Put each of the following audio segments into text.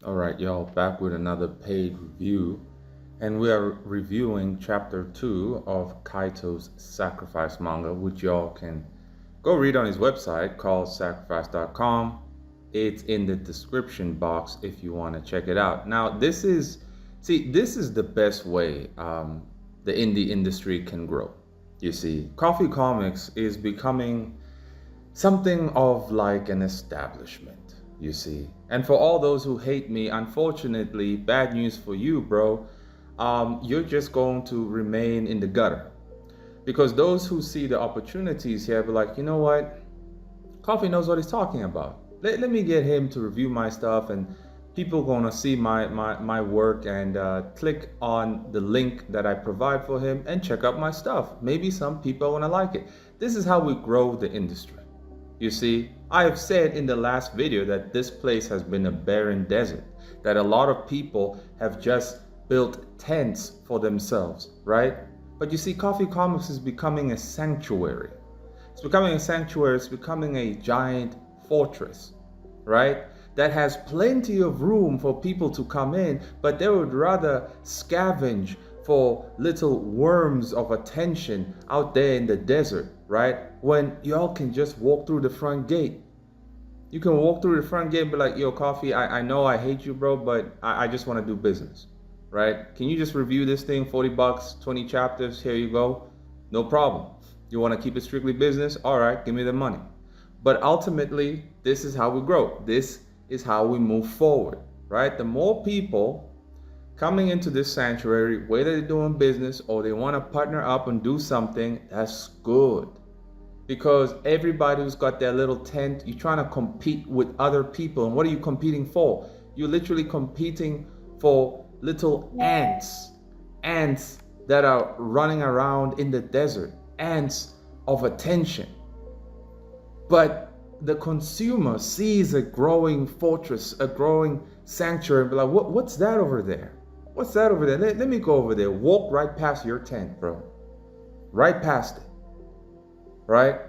All right, y'all, back with another paid review. And we are reviewing chapter 2 of Kaito's Sacrifice manga, which y'all can go read on his website called sacrifice.com. It's in the description box if you want to check it out. Now, this is the best way the indie industry can grow. You see, Coffee Comics is becoming something of like an establishment, you see. And for all those who hate me, unfortunately, bad news for you, bro. You're just going to remain in the gutter. Because those who see the opportunities here be like, you know what? Coffee knows what he's talking about. Let me get him to review my stuff, and people gonna see my work and click on the link that I provide for him and check out my stuff. Maybe some people wanna like it. This is how we grow the industry. You see, I have said in the last video that this place has been a barren desert, that a lot of people have just built tents for themselves, right? But you see, Coffee Comics is becoming a sanctuary. It's becoming a sanctuary, it's becoming a giant fortress, right? That has plenty of room for people to come in, but they would rather scavenge for little worms of attention out there in the desert, right? When y'all can just walk through the front gate. You can walk through the front gate and be like, yo, Coffee, I know I hate you, bro, but I just want to do business, right? Can you just review this thing, 40 bucks, 20 chapters, here you go. No problem. You want to keep it strictly business? All right, give me the money. But ultimately, this is how we grow. This is how we move forward, right? The more people coming into this sanctuary, whether they're doing business or they want to partner up and do something, that's good. Because everybody who's got their little tent, you're trying to compete with other people. And what are you competing for? You're literally competing for little ants that are running around in the desert, ants of attention. But the consumer sees a growing fortress, a growing sanctuary, and be like, what's that over there? What's that over there? Let me go over there. Walk right past your tent, bro. Right past it. Right?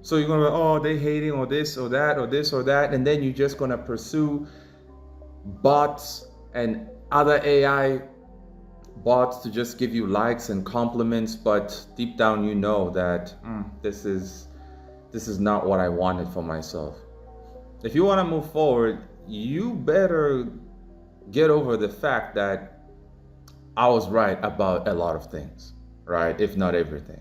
So you're gonna be, oh, they hating or this or that or this or that, and then you're just gonna pursue bots and other AI bots to just give you likes and compliments, but deep down you know that this is not what I wanted for myself. If you want to move forward, you better get over the fact that I was right about a lot of things, right? If not everything.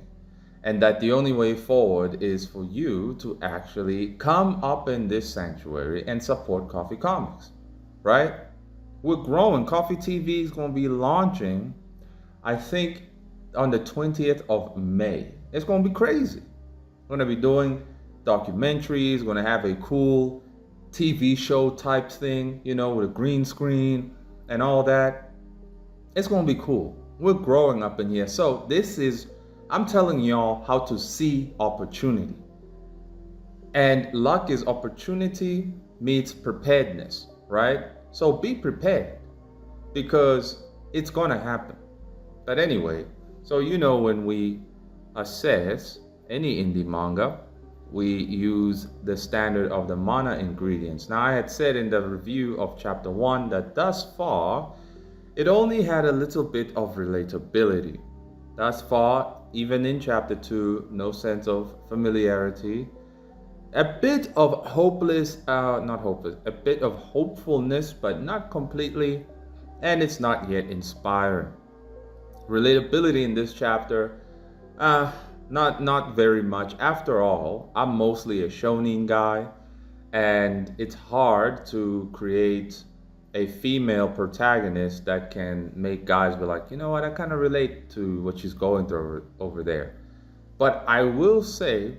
And that the only way forward is for you to actually come up in this sanctuary and support Coffee Comics, right? We're growing. Coffee TV is going to be launching, I think, on the 20th of May. It's going to be crazy. We're going to be doing documentaries, going to have a cool TV show type thing, you know, with a green screen and all that. It's going to be cool. We're growing up in here. So I'm telling y'all how to see opportunity. And luck is opportunity meets preparedness, right? So be prepared because it's going to happen. But anyway, so you know, when we assess any indie manga, we use the standard of the MANAA ingredients. Now, I had said in the review of chapter 1 that thus far, it only had a little bit of relatability. Thus far, even in chapter 2, no sense of familiarity. A bit of a bit of hopefulness, but not completely, and it's not yet inspiring. Relatability in this chapter, not very much. After all, I'm mostly a shonen guy, and it's hard to create a female protagonist that can make guys be like, you know what, I kind of relate to what she's going through over there. But I will say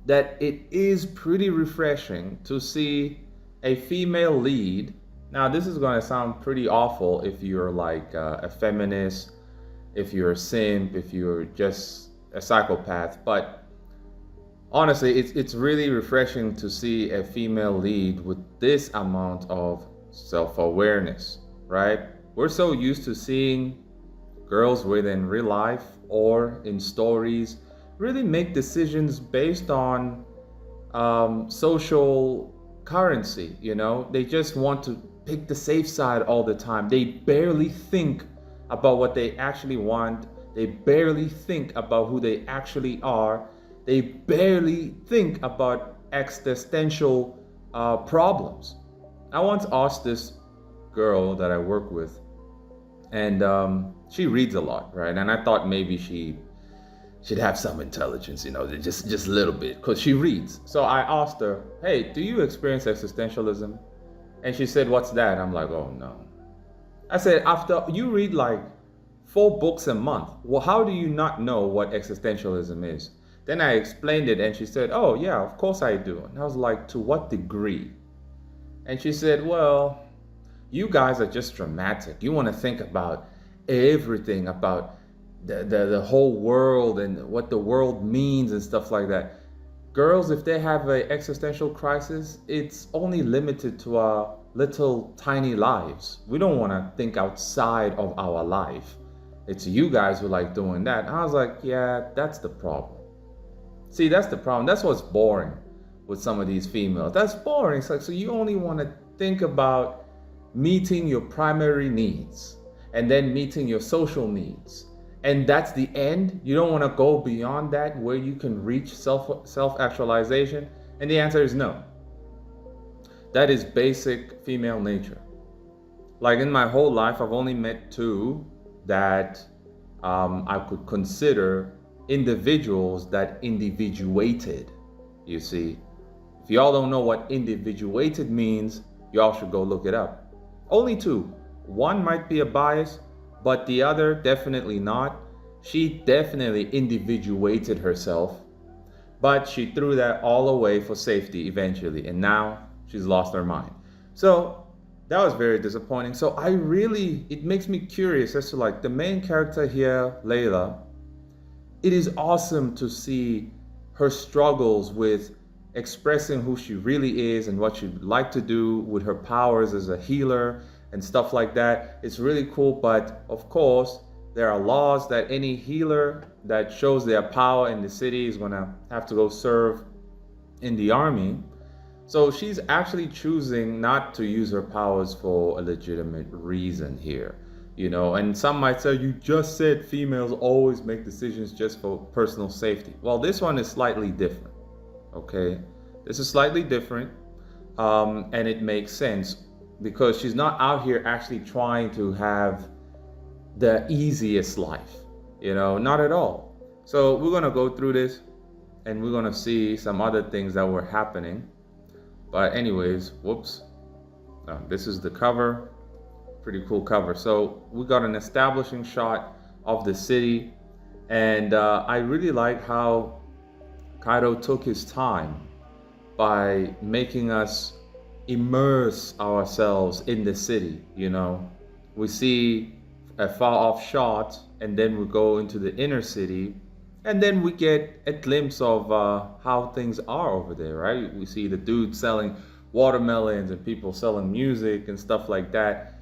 that it is pretty refreshing to see a female lead. Now, this is going to sound pretty awful if you're like a feminist, if you're a simp, if you're just a psychopath, but honestly, it's really refreshing to see a female lead with this amount of self-awareness, right? We're so used to seeing girls, whether in real life or in stories, really make decisions based on social currency. You know, they just want to pick the safe side all the time. They barely think about what they actually want. They barely think about who they actually are. They barely think about existential problems. I once asked this girl that I work with, and she reads a lot, right? And I thought maybe she'd have some intelligence, just a little bit, because she reads. So I asked her, hey, do you experience existentialism? And she said, what's that? I'm like, oh no. I said, after you read like 4 books a month, well, how do you not know what existentialism is? Then I explained it, and she said, oh yeah, of course I do. And I was like, to what degree? And she said, well, you guys are just dramatic. You want to think about everything, about the whole world and what the world means and stuff like that. Girls, if they have an existential crisis, it's only limited to our little tiny lives. We don't want to think outside of our life. It's you guys who like doing that. I was like, yeah, that's the problem. See, that's the problem. That's what's boring with some of these females. That's boring. It's like, so you only want to think about meeting your primary needs and then meeting your social needs. And that's the end. You don't want to go beyond that where you can reach self-actualization. And the answer is no. That is basic female nature. Like in my whole life, I've only met 2 that I could consider individuals that individuated. You see, if y'all don't know what individuated means, y'all should go look it up. Only 2. One might be a bias, but the other definitely not. She definitely individuated herself, but she threw that all away for safety eventually, and now she's lost her mind. So that was very disappointing. So it makes me curious as to like the main character here, Layla. It is awesome to see her struggles with expressing who she really is and what she'd like to do with her powers as a healer and stuff like that. It's really cool, but of course, there are laws that any healer that shows their power in the city is gonna have to go serve in the army. So she's actually choosing not to use her powers for a legitimate reason here. And some might say, you just said females always make decisions just for personal safety. Well, this one is slightly different, okay? This is slightly different, and it makes sense because she's not out here actually trying to have the easiest life, not at all. So we're gonna go through this, and we're gonna see some other things that were happening. But anyways, whoops. This is the cover. Pretty cool cover. So we got an establishing shot of the city, and I really like how KAITO took his time by making us immerse ourselves in the city. We see a far off shot, and then we go into the inner city, and then we get a glimpse of how things are over there, right? We see the dude selling watermelons and people selling music and stuff like that.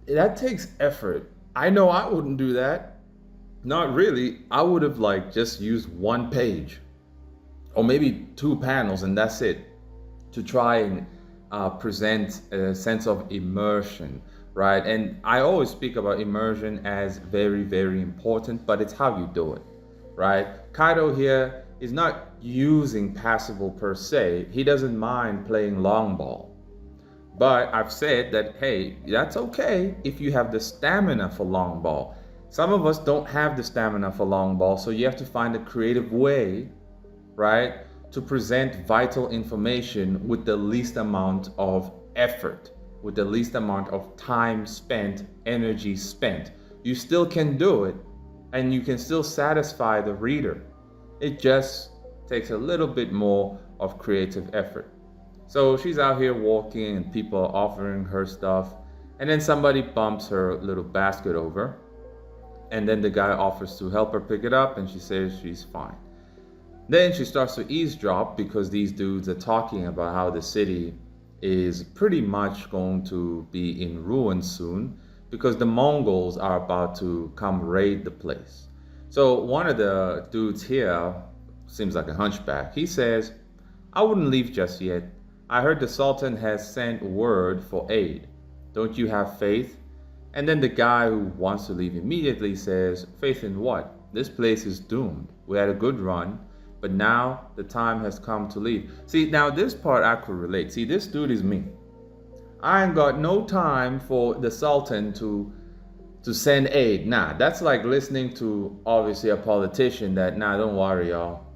That takes effort. I know I wouldn't do that. Not really. I would have just used 1 page or maybe 2 panels, and that's it, to try and present a sense of immersion, right? And I always speak about immersion as very, very important, but it's how you do it, right? KAITO here is not using passable per se. He doesn't mind playing long ball. But I've said that, hey, that's okay if you have the stamina for long ball. Some of us don't have the stamina for long ball, so you have to find a creative way, right, to present vital information with the least amount of effort, with the least amount of time spent, energy spent. You still can do it, and you can still satisfy the reader. It just takes a little bit more of creative effort. So she's out here walking and people are offering her stuff, and then somebody bumps her little basket over, and then the guy offers to help her pick it up, and she says she's fine. Then she starts to eavesdrop because these dudes are talking about how the city is pretty much going to be in ruins soon because the Mongols are about to come raid the place. So one of the dudes here, seems like a hunchback, he says, I wouldn't leave just yet. I heard the Sultan has sent word for aid. Don't you have faith? And then the guy who wants to leave immediately says, faith in what? This place is doomed. We had a good run, but now the time has come to leave. See, now this part I could relate. See, this dude is me. I ain't got no time for the Sultan to send aid. Nah, that's like listening to obviously a politician that, nah, don't worry, y'all.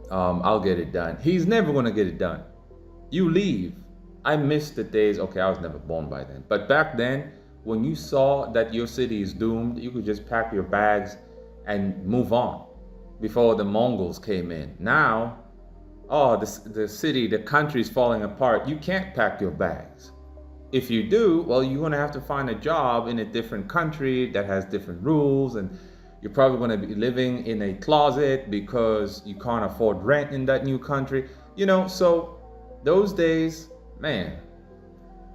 I'll get it done. He's never gonna get it done. You leave. I miss the days, okay, I was never born by then. But back then, when you saw that your city is doomed, you could just pack your bags and move on before the Mongols came in. Now, oh, the city, the country is falling apart. You can't pack your bags. If you do, well, you're going to have to find a job in a different country that has different rules, and you're probably going to be living in a closet because you can't afford rent in that new country. So those days, man,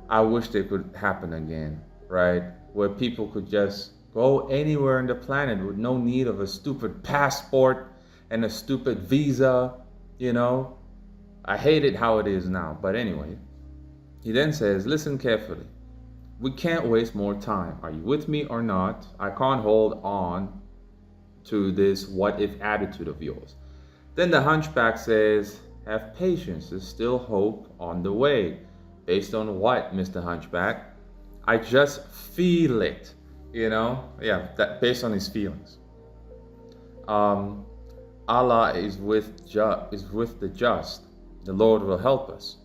I wish they could happen again, right? Where people could just go anywhere on the planet with no need of a stupid passport and a stupid visa, I hate it how it is now, but anyway. He then says, listen carefully. We can't waste more time. Are you with me or not? I can't hold on to this what if attitude of yours. Then the hunchback says, have patience. There's still hope on the way. Based on what, Mr. Hunchback? I just feel it. That based on his feelings. Allah is with the just. The Lord will help us.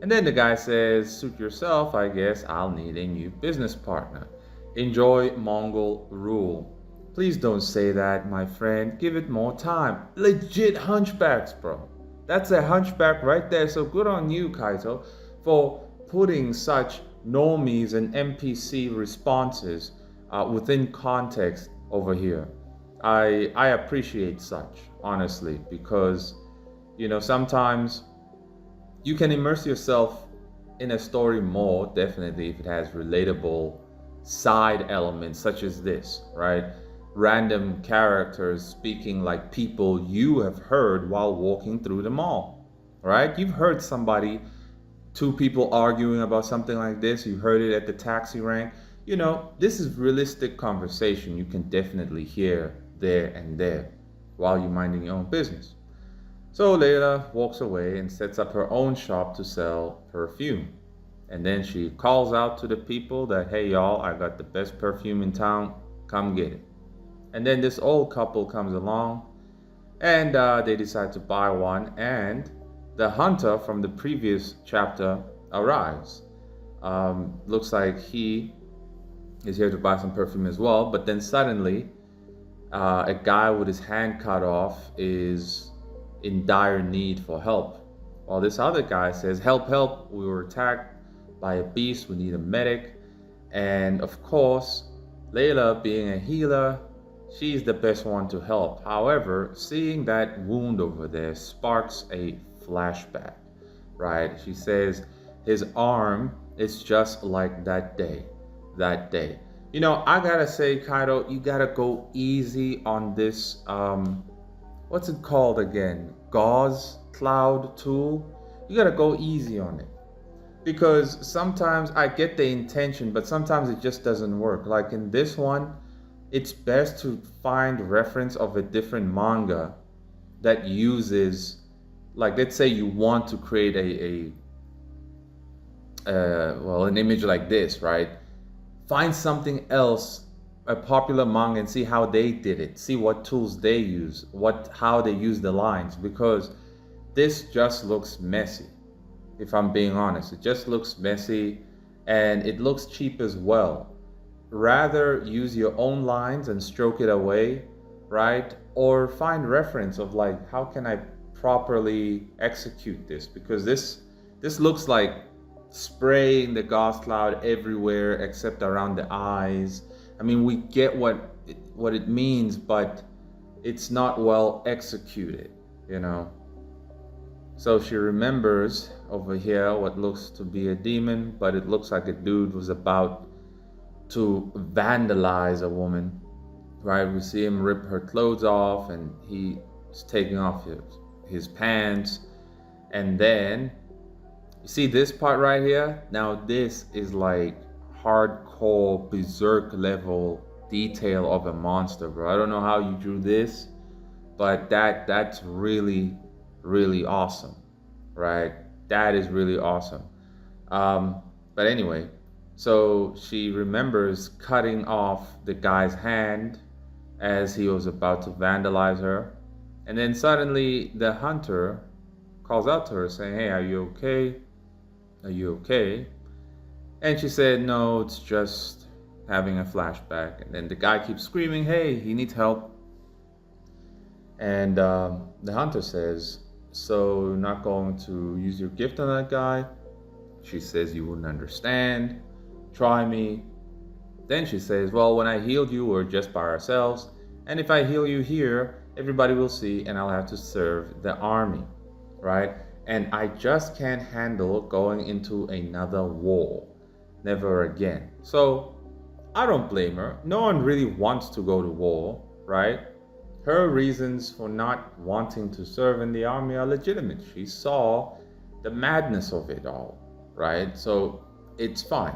And then the guy says, suit yourself, I guess. I'll need a new business partner. Enjoy Mongol rule. Please don't say that, my friend. Give it more time. Legit hunchbacks, bro. That's a hunchback right there. So good on you, KAITO, for putting such normies and NPC responses within context over here. I appreciate such, honestly, because, sometimes you can immerse yourself in a story more, definitely, if it has relatable side elements such as this, right? Random characters speaking like people you have heard while walking through the mall, right? You've heard two people arguing about something like this. You heard it at the taxi rank. This is realistic conversation you can definitely hear there and there while you're minding your own business. So Layla walks away and sets up her own shop to sell perfume. And then she calls out to the people that, hey y'all, I got the best perfume in town, come get it. And then this old couple comes along and they decide to buy one, and the hunter from the previous chapter arrives. Looks like he is here to buy some perfume as well, but then suddenly a guy with his hand cut off is in dire need for help. While this other guy says, help, help, we were attacked by a beast, we need a medic. And of course, Layla, being a healer, she's the best one to help. However, seeing that wound over there sparks a flashback, right? She says, his arm is just like that day. I gotta say, KAITO, you gotta go easy on this, what's it called again? Gauze cloud tool. You gotta go easy on it. Because sometimes I get the intention, but sometimes it just doesn't work. Like in this one, it's best to find reference of a different manga that uses, like let's say you want to create an image like this, right? Find something else, a popular manga, and see how they did it. See what tools they use, how they use the lines, because this just looks messy. If I'm being honest, it just looks messy and it looks cheap as well. Rather use your own lines and stroke it away, right? Or find reference of like, how can I properly execute this? Because this looks like spraying the gauze cloud everywhere except around the eyes. I mean, we get what it means, but it's not well executed, So she remembers over here what looks to be a demon, but it looks like a dude was about to vandalize a woman, right? We see him rip her clothes off and he's taking off his pants. And then you see this part right here? Now this is like hardcore berserk level detail of a monster, bro. I don't know how you drew this, but that's really, really awesome, right? That is really awesome. But anyway, so she remembers cutting off the guy's hand as he was about to vandalize her. And then suddenly the hunter calls out to her saying, "Hey, are you okay? Are you okay?" And she said, "No, it's just having a flashback." And then the guy keeps screaming, "Hey, he needs help." And the hunter says, "So you're not going to use your gift on that guy?" She says, "You wouldn't understand. Try me." Then she says, "Well, when I healed you, we're just by ourselves. And if I heal you here, everybody will see and I'll have to serve the army, right? And I just can't handle going into another war. Never again." So I don't blame her. No one really wants to go to war, right? Her reasons for not wanting to serve in the army are legitimate. She saw the madness of it all, right? So it's fine.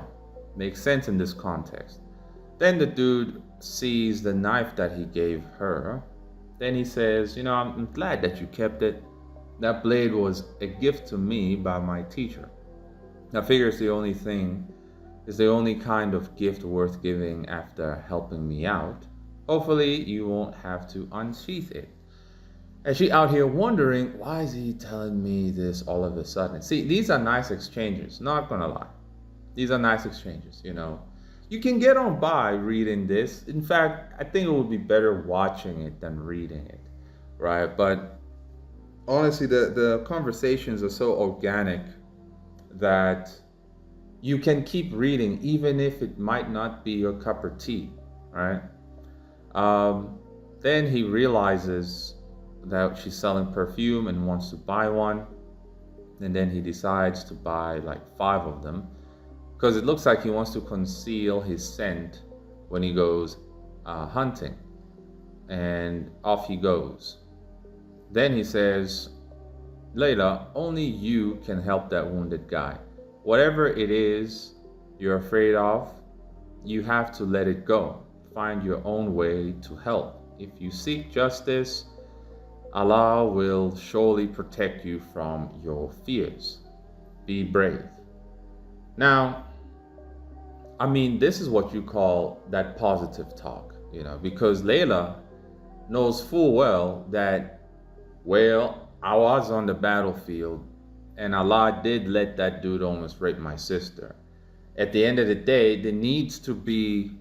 Makes sense in this context. Then the dude sees the knife that he gave her. Then he says, I'm glad that you kept it. That blade was a gift to me by my teacher. I figure it's the only kind of gift worth giving after helping me out. Hopefully you won't have to unsheath it. And she out here wondering, why is he telling me this all of a sudden? See, these are nice exchanges, not gonna lie. These are nice exchanges, You can get on by reading this. In fact, I think it would be better watching it than reading it, right? But honestly, the conversations are so organic that you can keep reading even if it might not be your cup of tea, right? Then he realizes that she's selling perfume and wants to buy one. And then he decides to buy like 5 of them because it looks like he wants to conceal his scent when he goes hunting. And off he goes. Then he says, "Layla, only you can help that wounded guy. Whatever it is you're afraid of, you have to let it go. Find your own way to help. If you seek justice, Allah will surely protect you from your fears. Be brave." Now, this is what you call that positive talk, because Layla knows full well that, well, I was on the battlefield and Allah did let that dude almost rape my sister. At the end of the day, there needs to be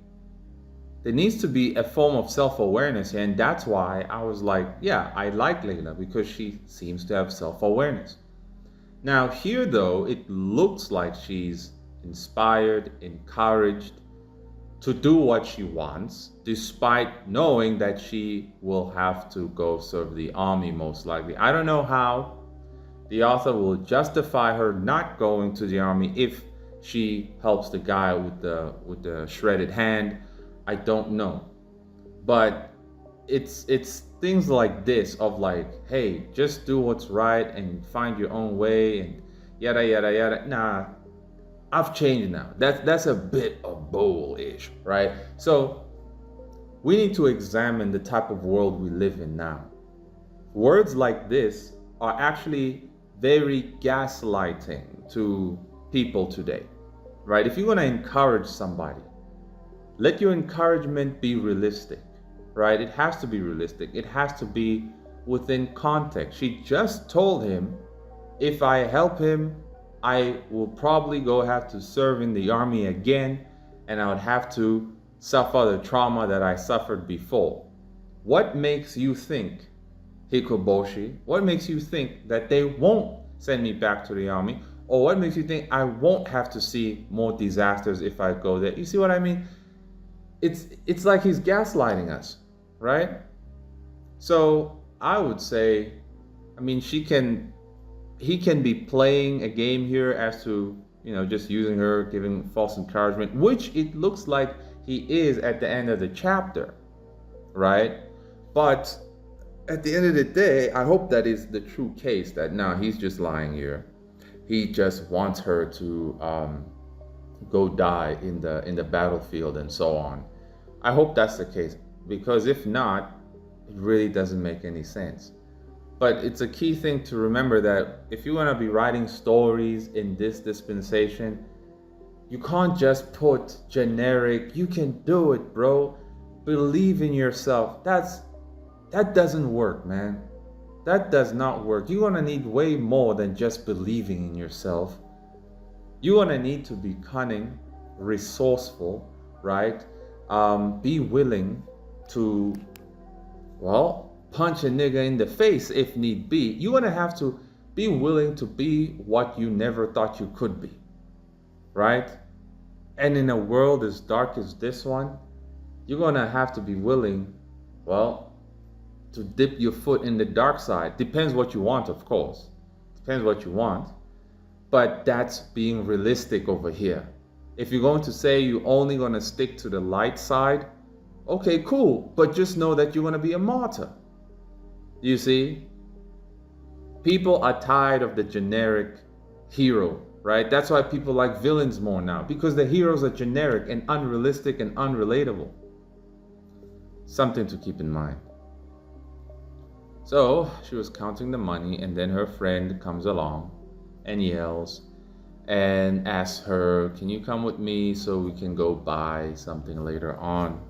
a form of self-awareness, and that's why I was like, yeah, I like Layla because she seems to have self-awareness. Now here though, it looks like she's inspired, encouraged to do what she wants, despite knowing that she will have to go serve the army most likely. I don't know how the author will justify her not going to the army if she helps the guy with the shredded hand. I don't know. But it's things like this of like, hey, just do what's right and find your own way and yada yada yada. Nah, I've changed now. That's a bit of bullish, right? So we need to examine the type of world we live in now. Words like this are actually very gaslighting to people today, right? If you want to encourage somebody, let your encouragement be realistic, right? It has to be realistic. It has to be within context. She just told him, if I help him, I will probably have to serve in the army again, and I would have to suffer the trauma that I suffered before. What makes you think, Hikoboshi, what makes you think that they won't send me back to the army? Or what makes you think I won't have to see more disasters if I go there? You see what I mean? It's like he's gaslighting us, right? So I would say, he can be playing a game here as to, just using her, giving false encouragement, which it looks like he is at the end of the chapter, right? But at the end of the day, I hope that is the true case, that now he's just lying here. He just wants her to go die in the battlefield and so on. I hope that's the case, because if not, it really doesn't make any sense. But it's a key thing to remember that if you want to be writing stories in this dispensation, you can't just put generic, you can do it, bro. Believe in yourself. That doesn't work, man. That does not work. You're gonna need way more than just believing in yourself. You're gonna need to be cunning, resourceful, right? Be willing to, well, punch a nigga in the face if need be. You're gonna have to be willing to be what you never thought you could be, right? And in a world as dark as this one, you're gonna have to be willing, well, to dip your foot in the dark side. Depends what you want, of course. Depends what you want. But that's being realistic over here. If you're going to say you're only gonna stick to the light side, okay, cool. But just know that you're gonna be a martyr. You see? People are tired of the generic hero, right? That's why people like villains more now, because the heroes are generic and unrealistic and unrelatable. Something to keep in mind. So she was counting the money, and then her friend comes along and yells and asks her, can you come with me so we can go buy something later on?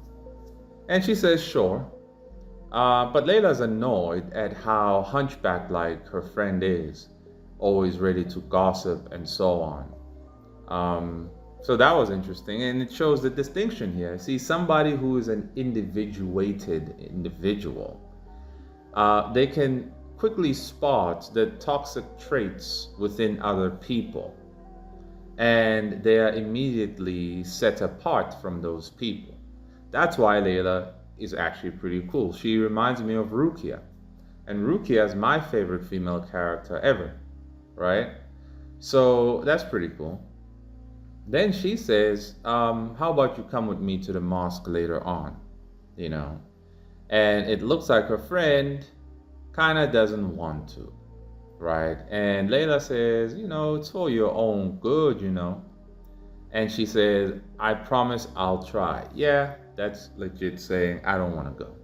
And she says, sure. But Layla's annoyed at how hunchback-like her friend is, always ready to gossip and so on. So that was interesting, and it shows the distinction here. See, somebody who is an individuated individual, they can quickly spot the toxic traits within other people, and they are immediately set apart from those people. That's why Layla is actually pretty cool. She reminds me of Rukia, and Rukia is my favorite female character ever, right? So that's pretty cool. Then she says, how about you come with me to the mosque later on, you know? And it looks like her friend kind of doesn't want to, right? And Layla says, you know, it's for your own good, you know? And she says, I promise I'll try. Yeah, that's legit saying, I don't want to go.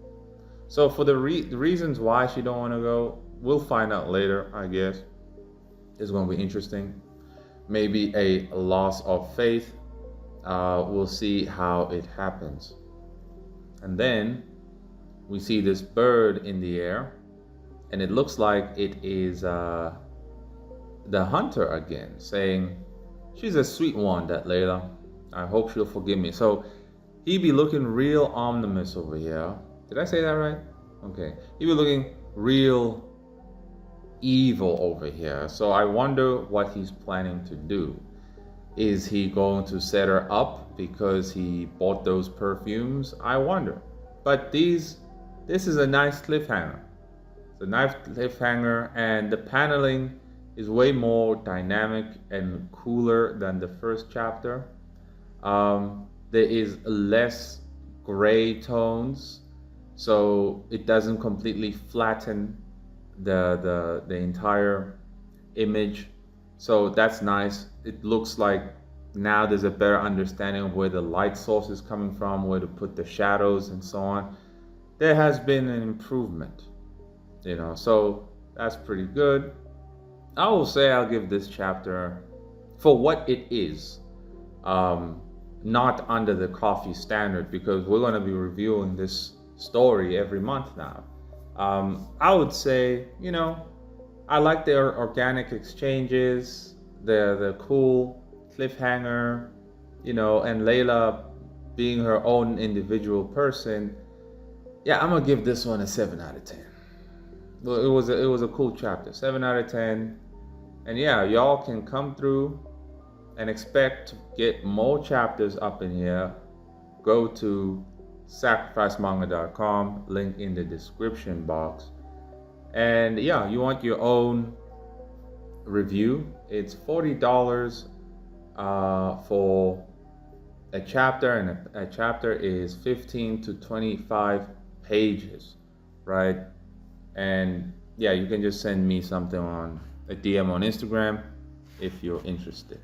So for the reasons why she don't want to go, we'll find out later, I guess. It's going to be interesting. Maybe a loss of faith. We'll see how it happens. And then we see this bird in the air, and it looks like it is the hunter again, saying, she's a sweet one, that Layla. I hope she'll forgive me. So he be looking real ominous over here. Did I say that right? Okay. He be looking real evil over here. So I wonder what he's planning to do. Is he going to set her up because he bought those perfumes? I wonder. But this is a nice cliffhanger. It's a nice cliffhanger, and the paneling is way more dynamic and cooler than the first chapter. There is less gray tones, so it doesn't completely flatten the entire image. So that's nice. It looks like now there's a better understanding of where the light source is coming from, where to put the shadows and so on. There has been an improvement, you know, so that's pretty good. I will say I'll give this chapter, for what it is, not under the coffee standard, because we're going to be reviewing this story every month now. I would say, you know, I like their organic exchanges, the cool cliffhanger, you know, and Layla being her own individual person. Yeah, I'm gonna give this one a 7 out of 10. Well, it was a cool chapter, 7 out of 10. And yeah, y'all can come through and expect to get more chapters up in here. Go to sacrificemanga.com, link in the description box. And yeah, you want your own review, it's $40 for a chapter, and a chapter is 15 to 25 pages, right? And yeah, you can just send me something on a DM on Instagram if you're interested.